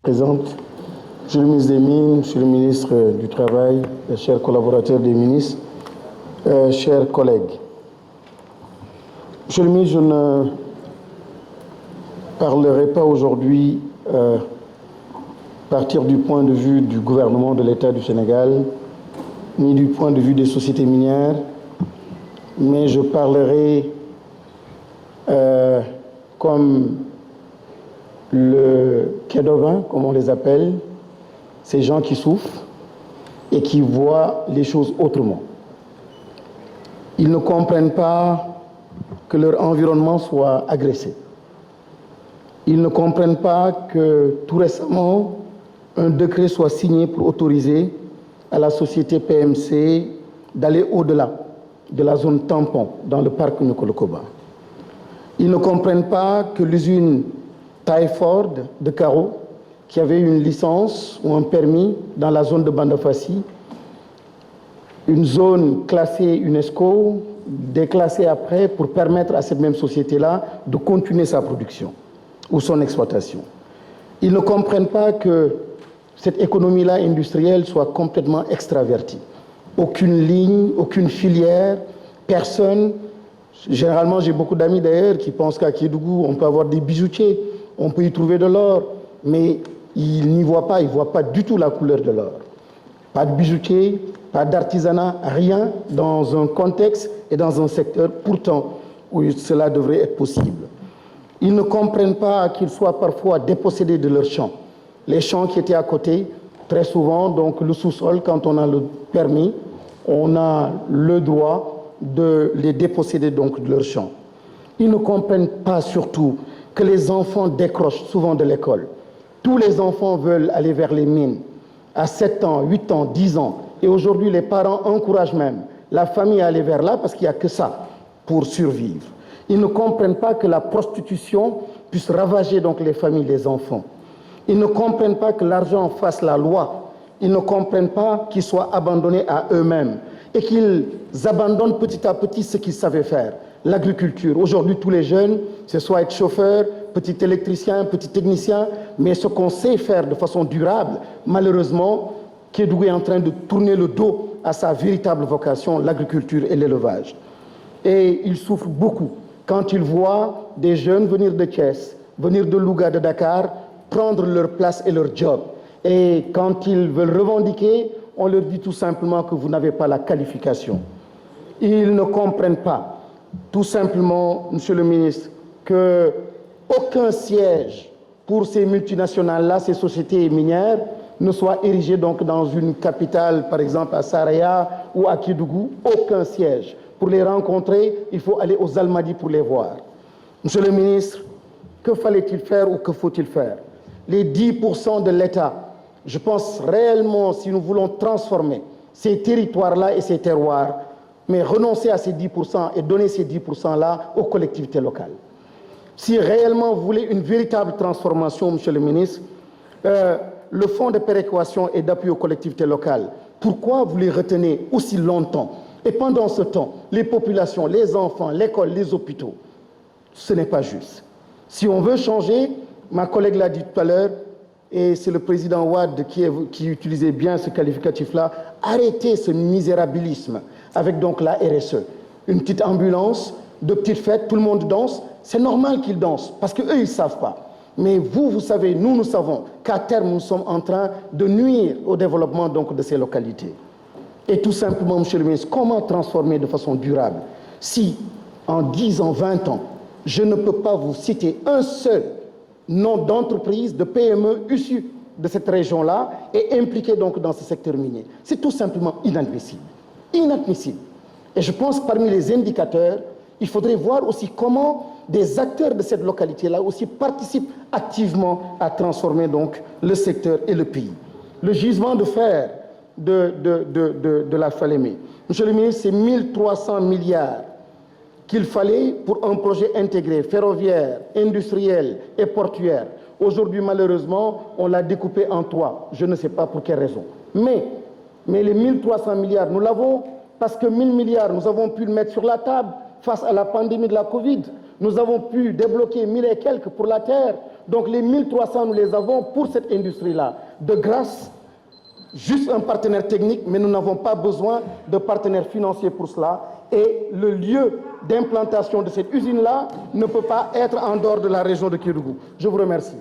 Présente, Monsieur le ministre des Mines, Monsieur le ministre du Travail, chers collaborateurs des ministres, chers collègues. Monsieur le ministre, je ne parlerai pas aujourd'hui partir du point de vue du gouvernement de l'État du Sénégal, ni du point de vue des sociétés minières, mais je parlerai comme le Kédovin, comme on les appelle, ces gens qui souffrent et qui voient les choses autrement. Ils ne comprennent pas que leur environnement soit agressé. Ils ne comprennent pas que tout récemment, un décret soit signé pour autoriser à la société PMC d'aller au-delà de la zone tampon dans le parc Niokolo-Koba. Ils ne comprennent pas que l'usine Tyford de Carreau, qui avait une licence ou un permis dans la zone de Bandafassi, une zone classée UNESCO, déclassée après pour permettre à cette même société-là de continuer sa production ou son exploitation. Ils ne comprennent pas que cette économie-là industrielle soit complètement extravertie. Aucune ligne, aucune filière, personne. Généralement, j'ai beaucoup d'amis d'ailleurs qui pensent qu'à Kédougou, on peut avoir des bijoutiers, on peut y trouver de l'or, mais ils n'y voient pas, ils ne voient pas du tout la couleur de l'or. Pas de bijoutier, pas d'artisanat, rien dans un contexte et dans un secteur pourtant où cela devrait être possible. Ils ne comprennent pas qu'ils soient parfois dépossédés de leurs champs. Les champs qui étaient à côté, très souvent, donc le sous-sol, quand on a le permis, on a le droit de les déposséder donc de leurs champs. Ils ne comprennent pas surtout que les enfants décrochent souvent de l'école. Tous les enfants veulent aller vers les mines à 7 ans, 8 ans, 10 ans. Et aujourd'hui, les parents encouragent même la famille à aller vers là parce qu'il n'y a que ça pour survivre. Ils ne comprennent pas que la prostitution puisse ravager donc les familles, les enfants. Ils ne comprennent pas que l'argent fasse la loi. Ils ne comprennent pas qu'ils soient abandonnés à eux-mêmes et qu'ils abandonnent petit à petit ce qu'ils savaient faire. L'agriculture. Aujourd'hui, tous les jeunes, c'est soit être chauffeur, petit électricien, petit technicien, mais ce qu'on sait faire de façon durable, malheureusement, Kédougou est en train de tourner le dos à sa véritable vocation, l'agriculture et l'élevage. Et ils souffrent beaucoup quand ils voient des jeunes venir de Thiès, venir de Louga, de Dakar, prendre leur place et leur job. Et quand ils veulent revendiquer, on leur dit tout simplement que vous n'avez pas la qualification. Ils ne comprennent pas, tout simplement, Monsieur le ministre, qu'aucun siège pour ces multinationales-là, ces sociétés minières, ne soit érigé donc dans une capitale, par exemple à Saraya ou à Kédougou, aucun siège. Pour les rencontrer, il faut aller aux Almadies pour les voir. Monsieur le ministre, que fallait-il faire ou que faut-il faire? Les 10% de l'État, je pense réellement, si nous voulons transformer ces territoires-là et ces terroirs, mais renoncer à ces 10% et donner ces 10%-là aux collectivités locales. Si réellement vous voulez une véritable transformation, Monsieur le ministre, le fonds de péréquation et d'appui aux collectivités locales, pourquoi vous les retenez aussi longtemps? Et pendant ce temps, les populations, les enfants, l'école, les hôpitaux, ce n'est pas juste. Si on veut changer, ma collègue l'a dit tout à l'heure, et c'est le président Ouad qui utilisait bien ce qualificatif-là, arrêtez ce misérabilisme avec donc la RSE. Une petite ambulance, de petites fêtes, tout le monde danse, c'est normal qu'ils dansent, parce qu'eux, ils ne savent pas. Mais vous, vous savez, nous savons qu'à terme, nous sommes en train de nuire au développement donc, de ces localités. Et tout simplement, Monsieur le ministre, comment transformer de façon durable si, en 10 ans, 20 ans, je ne peux pas vous citer un seul nom d'entreprise, de PME issu de cette région-là et impliqué donc dans ce secteur minier? C'est tout simplement inadmissible. Inadmissible. Et je pense que parmi les indicateurs, il faudrait voir aussi comment des acteurs de cette localité-là aussi participent activement à transformer donc le secteur et le pays. Le gisement de fer de la Falémé. Monsieur le ministre, c'est 1300 milliards qu'il fallait pour un projet intégré, ferroviaire, industriel et portuaire. Aujourd'hui, malheureusement, on l'a découpé en 3. Je ne sais pas pour quelle raison. Mais les 1300 milliards, nous l'avons parce que 1000 milliards, nous avons pu le mettre sur la table face à la pandémie de la Covid. Nous avons pu débloquer 1000 et quelques pour la terre. Donc les 1300, nous les avons pour cette industrie-là. De grâce, juste un partenaire technique, mais nous n'avons pas besoin de partenaires financiers pour cela. Et le lieu d'implantation de cette usine-là ne peut pas être en dehors de la région de Kédougou. Je vous remercie.